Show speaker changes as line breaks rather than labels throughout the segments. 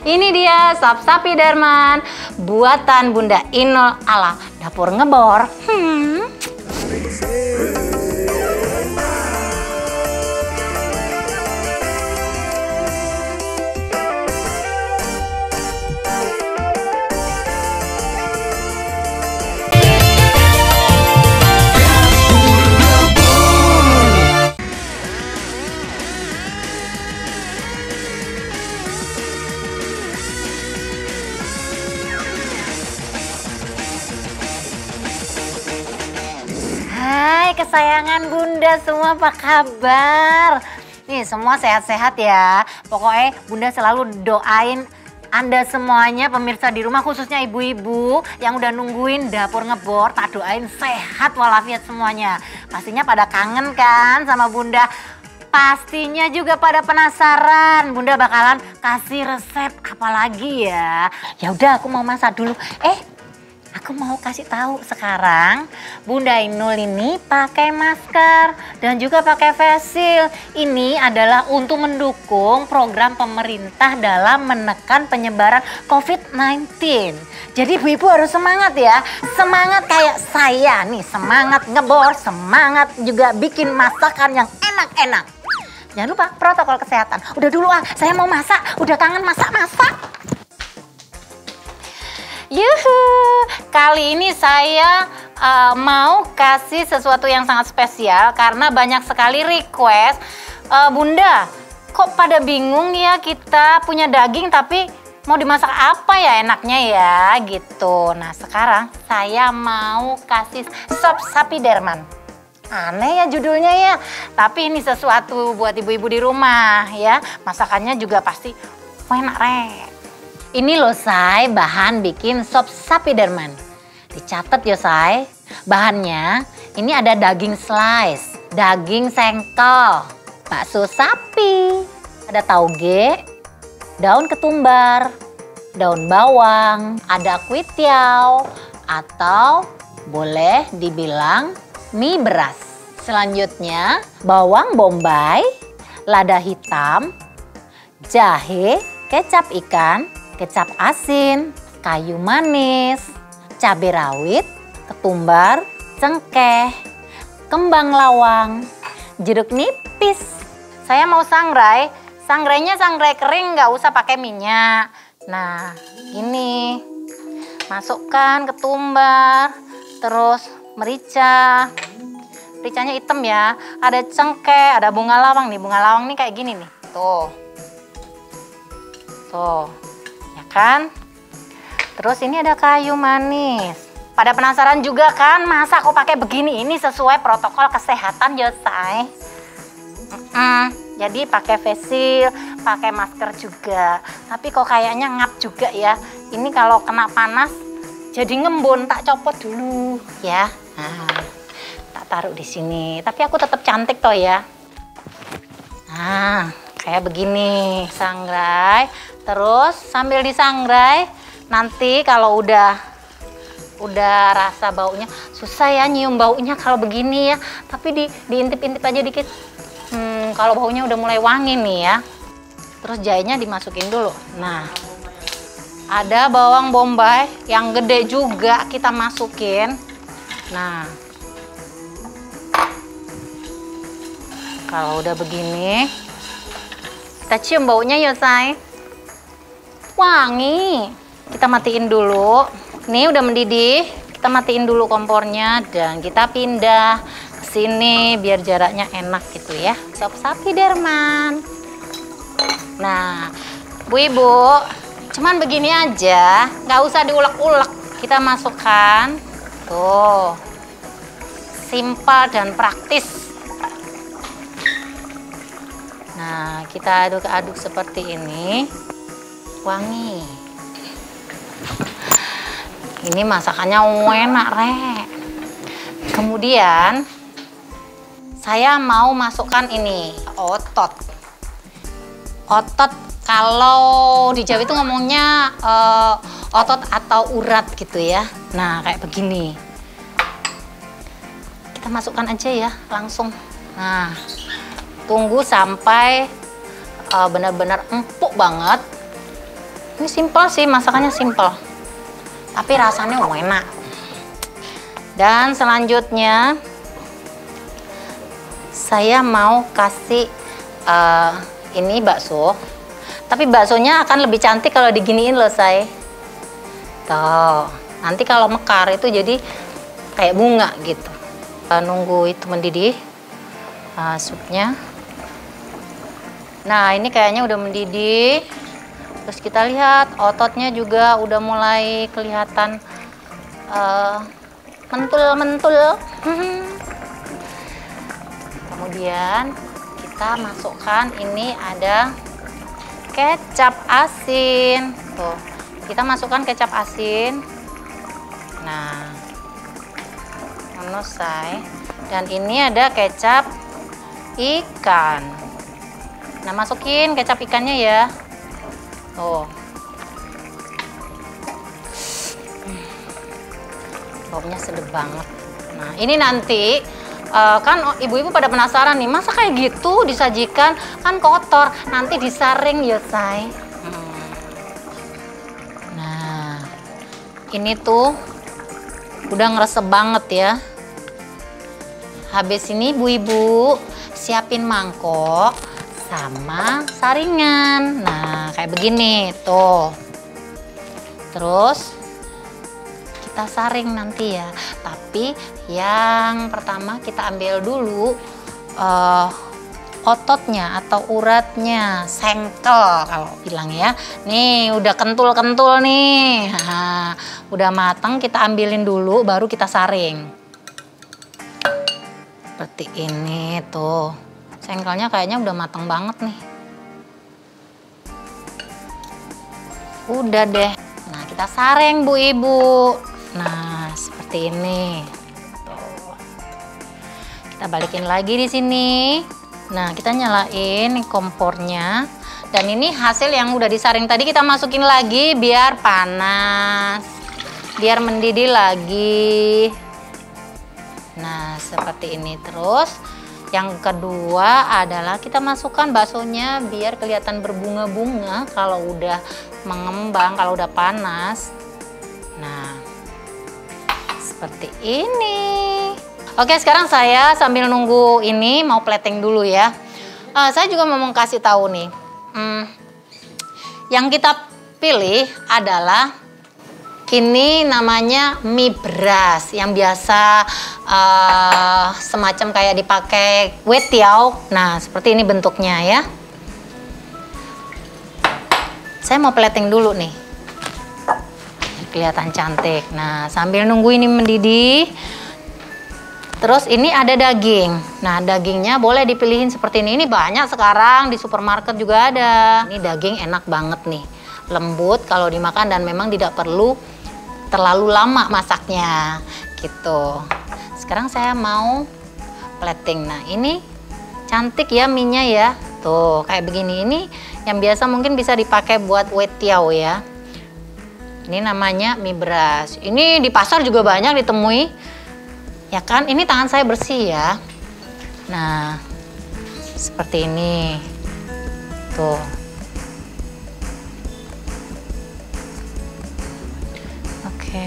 Ini dia sop sapi Darman, buatan Bunda Inul ala dapur ngebor.
Hai kesayangan Bunda semua, apa kabar? Nih semua sehat-sehat ya. Pokoknya Bunda selalu doain Anda semuanya pemirsa di rumah, khususnya ibu-ibu yang udah nungguin dapur ngebor, tak doain sehat walafiat semuanya. Pastinya pada kangen kan sama Bunda. Pastinya juga pada penasaran Bunda bakalan kasih resep apa lagi ya. Ya udah aku mau masak dulu. Aku mau kasih tahu sekarang Bunda Inul ini pakai masker dan juga pakai face shield. Ini adalah untuk mendukung program pemerintah dalam menekan penyebaran COVID-19. Jadi ibu-ibu harus semangat ya. Semangat kayak saya nih, semangat ngebor, semangat juga bikin masakan yang enak-enak. Jangan lupa protokol kesehatan. Udah dulu saya mau masak, udah kangen masak-masak.
Yuhu, kali ini saya mau kasih sesuatu yang sangat spesial karena banyak sekali request. Bunda, kok pada bingung ya kita punya daging tapi mau dimasak apa ya enaknya ya gitu. Nah sekarang saya mau kasih sop sapi Darman. Aneh ya judulnya ya, tapi ini sesuatu buat ibu-ibu di rumah ya. Masakannya juga pasti enak Ini loh Say, bahan bikin sop sapi Darman. Dicatat ya Say, bahannya ini ada daging slice, daging sengkol, bakso sapi, ada tauge, daun ketumbar, daun bawang, ada kuitiau, atau boleh dibilang mie beras. Selanjutnya bawang bombay, lada hitam, jahe, kecap ikan, kecap asin, kayu manis, cabai rawit, ketumbar, cengkeh, kembang lawang, jeruk nipis. Saya mau sangrai, sangrainya sangrai kering, nggak usah pakai minyak. Nah ini masukkan ketumbar, terus merica. Mericanya hitam ya, ada cengkeh, ada bunga lawang nih. Bunga lawang nih kayak gini nih, tuh. Kan? Terus ini ada kayu manis. Pada penasaran juga kan masa kok pakai begini? Ini sesuai protokol kesehatan ya Say. Jadi pakai face shield, pakai masker juga. Tapi kok kayaknya ngap juga ya. Ini kalau kena panas jadi ngembun, tak copot dulu ya. Nah, tak taruh di sini. Tapi aku tetap cantik toh ya. Nah, kayak begini, sangrai. Terus sambil disangrai, nanti kalau udah rasa baunya, susah ya nyium baunya kalau begini ya. Tapi diintip-intip aja dikit. Kalau baunya udah mulai wangi nih ya. Terus jahenya dimasukin dulu. Nah, ada bawang bombay yang gede juga kita masukin. Nah, kalau udah begini, kita cium baunya ya Say. Wangi. Kita matiin dulu. Ini udah mendidih. Kita matiin dulu kompornya dan kita pindah ke sini biar jaraknya enak gitu ya. Sop sapi Darman. Nah, Bu-ibu, cuman begini aja, nggak usah diulek-ulek. Kita masukkan. Tuh. Simpel dan praktis. Nah, kita aduk-aduk seperti ini. Wangi. Ini masakannya enak Kemudian saya mau masukkan ini otot. Otot kalau di Jawa itu ngomongnya otot atau urat gitu ya. Nah kayak begini. Kita masukkan aja ya langsung. Nah tunggu sampai benar-benar empuk banget. Ini simpel sih, masakannya simpel. Tapi rasanya enak. Dan selanjutnya saya mau kasih ini bakso. Tapi baksonya akan lebih cantik kalau diginiin loh, say. Tuh, nanti kalau mekar itu jadi kayak bunga gitu. Nunggu itu mendidih supnya. Nah, ini kayaknya udah mendidih. Terus kita lihat ototnya juga udah mulai kelihatan mentul-mentul. Kemudian kita masukkan, ini ada kecap asin. Tuh, kita masukkan kecap asin. Nah, say. Dan ini ada kecap ikan. Nah, masukin kecap ikannya ya. Tuh. Baunya sedap banget. Nah, ini nanti kan ibu-ibu pada penasaran nih, masa kayak gitu disajikan, kan kotor, nanti disaring ya, say. Nah, ini tuh udah ngeresep banget ya. Habis ini ibu-ibu siapin mangkok sama saringan. Nah, kayak begini tuh. Terus kita saring nanti ya. Tapi yang pertama kita ambil dulu ototnya atau uratnya, sengkel kalau bilang ya. Nih udah kentul-kentul nih. Nah, udah matang, kita ambilin dulu baru kita saring. Seperti ini tuh. Sengkelnya kayaknya udah matang banget nih. Udah deh. Nah, kita saring Bu Ibu. Nah, seperti ini. Tuh. Kita balikin lagi di sini. Nah, kita nyalain kompornya. Dan ini hasil yang udah disaring tadi kita masukin lagi biar panas. Biar mendidih lagi. Nah, seperti ini. Terus yang kedua adalah kita masukkan baksonya biar kelihatan berbunga-bunga kalau udah mengembang, kalau udah panas. Nah, seperti ini. Oke, sekarang saya sambil nunggu ini mau plating dulu ya. Saya juga mau kasih tahu nih. Yang kita pilih adalah ini namanya mie beras yang biasa semacam kayak dipakai kue tiao. Nah, seperti ini bentuknya ya. Saya mau plating dulu nih. Kelihatan cantik. Nah, sambil nunggu ini mendidih. Terus ini ada daging. Nah, dagingnya boleh dipilihin seperti ini. Ini banyak sekarang di supermarket juga ada. Ini daging enak banget nih. Lembut kalau dimakan dan memang tidak perlu terlalu lama masaknya gitu. Sekarang saya mau plating. Nah, ini cantik ya mie-nya ya. Tuh, kayak begini. Ini yang biasa mungkin bisa dipakai buat kue tiao ya. Ini namanya mie beras. Ini di pasar juga banyak ditemui. Ya kan? Ini tangan saya bersih ya. Nah, seperti ini. Tuh. Oke,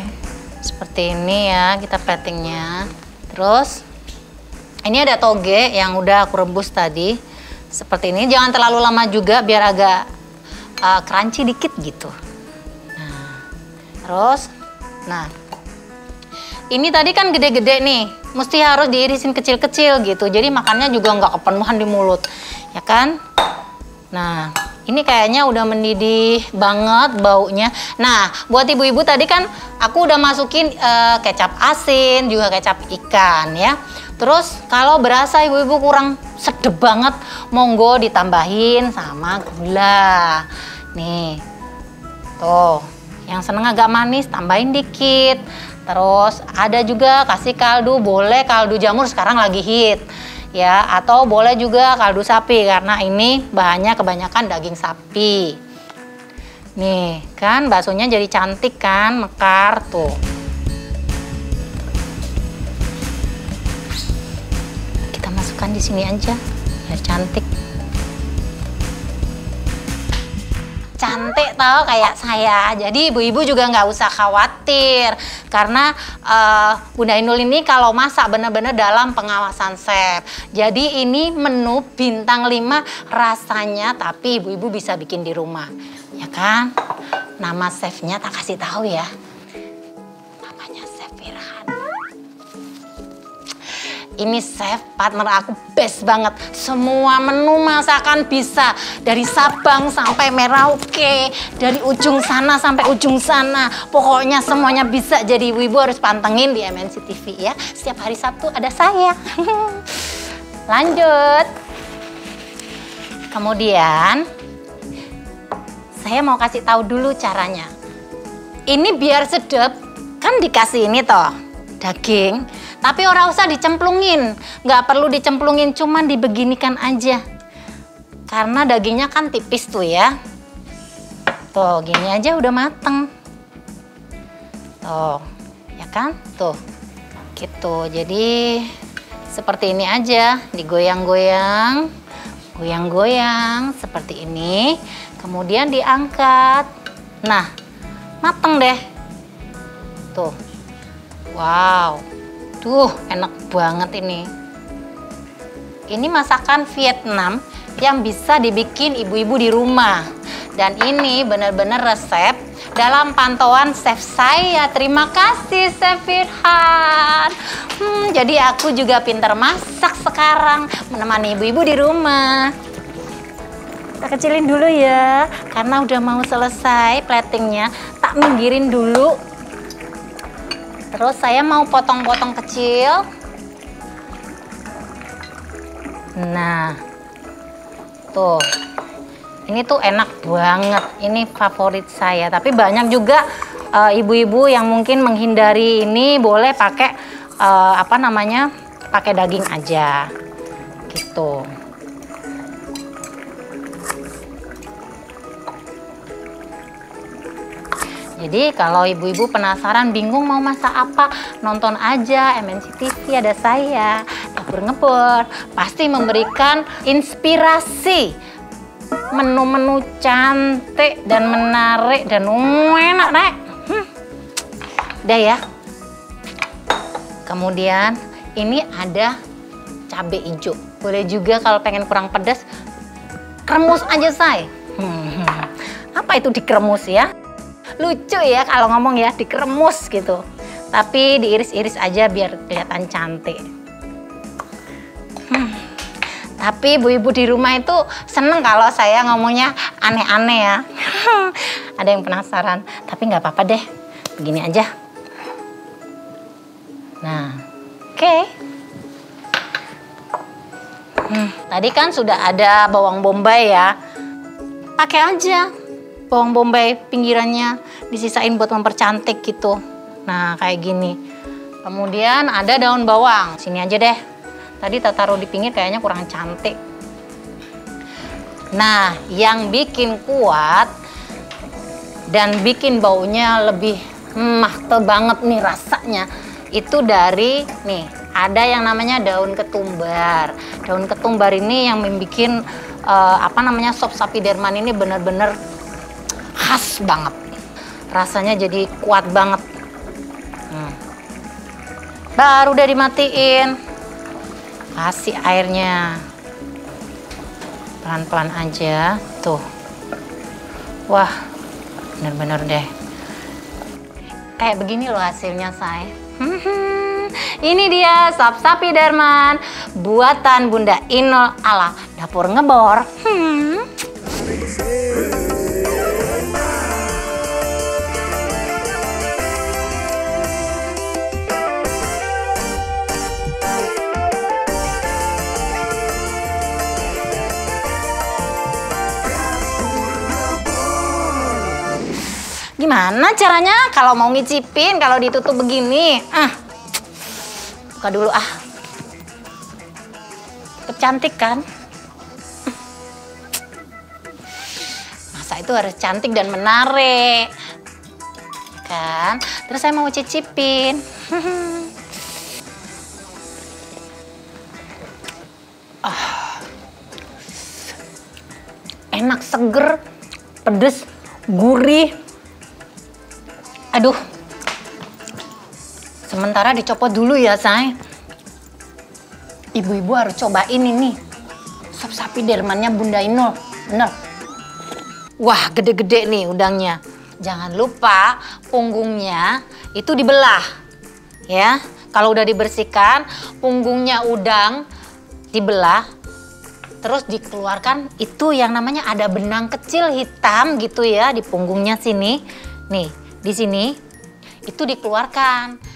seperti ini ya kita platingnya. Terus ini ada toge yang udah aku rebus tadi. Seperti ini, jangan terlalu lama juga biar agak crunchy dikit gitu. Nah, terus, nah ini tadi kan gede-gede nih, mesti harus diirisin kecil-kecil gitu. Jadi makannya juga nggak kepenuhan di mulut, ya kan? Nah, ini kayaknya udah mendidih banget baunya. Nah, buat ibu-ibu tadi kan aku udah masukin kecap asin, juga kecap ikan ya. Terus kalau berasa ibu-ibu kurang sedep banget, monggo ditambahin sama gula. Nih, tuh, yang seneng agak manis tambahin dikit. Terus ada juga kasih kaldu, boleh kaldu jamur sekarang lagi hit. Ya, atau boleh juga kaldu sapi karena ini bahannya kebanyakan daging sapi. Nih, kan baksonya jadi cantik kan, mekar tuh. Kita masukkan di sini aja biar cantik. cantik tau kayak saya. Jadi ibu-ibu juga nggak usah khawatir karena Bunda Inul ini kalau masak bener-bener dalam pengawasan chef. Jadi ini menu bintang 5 rasanya, tapi ibu-ibu bisa bikin di rumah, ya kan? Nama chefnya tak kasih tahu ya. Namanya Chef Firhan. Ini chef partner aku best banget. Semua menu masakan bisa. Dari Sabang sampai Merauke. Dari ujung sana sampai ujung sana. Pokoknya semuanya bisa. Jadi ibu-ibu harus pantengin di MNC TV ya. Setiap hari Sabtu ada saya. Lanjut. Kemudian saya mau kasih tahu dulu caranya. Ini biar sedap. Kan dikasih ini toh. Daging. Tapi ora usah dicemplungin, nggak perlu dicemplungin, cuman dibeginikan aja. Karena dagingnya kan tipis tuh ya. Tuh, gini aja udah mateng. Tuh, ya kan? Tuh, gitu. Jadi seperti ini aja, digoyang-goyang, goyang-goyang seperti ini. Kemudian diangkat. Nah, mateng deh. Tuh, wow. Tuh, enak banget ini. Ini masakan Vietnam yang bisa dibikin ibu-ibu di rumah. Dan ini benar-benar resep dalam pantauan chef saya. Terima kasih Chef Firhan. Jadi aku juga pintar masak sekarang, menemani ibu-ibu di rumah. Kita kecilin dulu ya, karena udah mau selesai platingnya. Tak minggirin dulu. Terus saya mau potong-potong kecil. Nah, tuh. Ini tuh enak banget. Ini favorit saya. Tapi banyak juga ibu-ibu yang mungkin menghindari ini, boleh pakai pakai daging aja. Gitu. Jadi kalau ibu-ibu penasaran bingung mau masak apa, nonton aja MNC TV, ada saya, Dapur Ngebor. Pasti memberikan inspirasi. Menu-menu cantik dan menarik dan enak, Nek. Udah ya. Kemudian ini ada cabai hijau. Boleh juga kalau pengen kurang pedas, kremus aja, say. Apa itu dikremus ya? Lucu ya kalau ngomong ya, dikremus gitu. Tapi diiris-iris aja biar kelihatan cantik. Tapi ibu-ibu di rumah itu seneng kalau saya ngomongnya aneh-aneh ya. Ada yang penasaran, tapi nggak apa-apa deh. Begini aja. Nah, oke. Tadi kan sudah ada bawang bombay ya. Pakai aja bawang bombay pinggirannya, disisain buat mempercantik gitu. Nah, kayak gini. Kemudian ada daun bawang, sini aja deh. Tadi tak taruh di pinggir kayaknya kurang cantik. Nah, yang bikin kuat dan bikin baunya lebih mahte banget nih rasanya, itu dari nih, ada yang namanya daun ketumbar. Daun ketumbar ini yang membuat sop sapi Derman ini benar-benar khas banget, rasanya jadi kuat banget. Baru udah dimatiin, kasih airnya pelan-pelan aja tuh. Wah, bener-bener deh kayak begini loh hasilnya, say. Ini dia sop sapi Derman buatan Bunda Inul ala Dapur Ngebor. Gimana caranya kalau mau ngicipin kalau ditutup begini? Buka dulu Tetap cantik kan? Masa itu harus cantik dan menarik. Kan? Terus saya mau cicipin. Enak, seger, pedes, gurih. Aduh. Sementara dicopot dulu ya, say. Ibu-ibu harus cobain ini. Sop sapi delmannya Bunda Inul. Bener. Wah, gede-gede nih udangnya. Jangan lupa punggungnya itu dibelah. Ya, kalau udah dibersihkan, punggungnya udang dibelah, terus dikeluarkan itu yang namanya ada benang kecil hitam gitu ya di punggungnya sini. Nih, di sini itu dikeluarkan.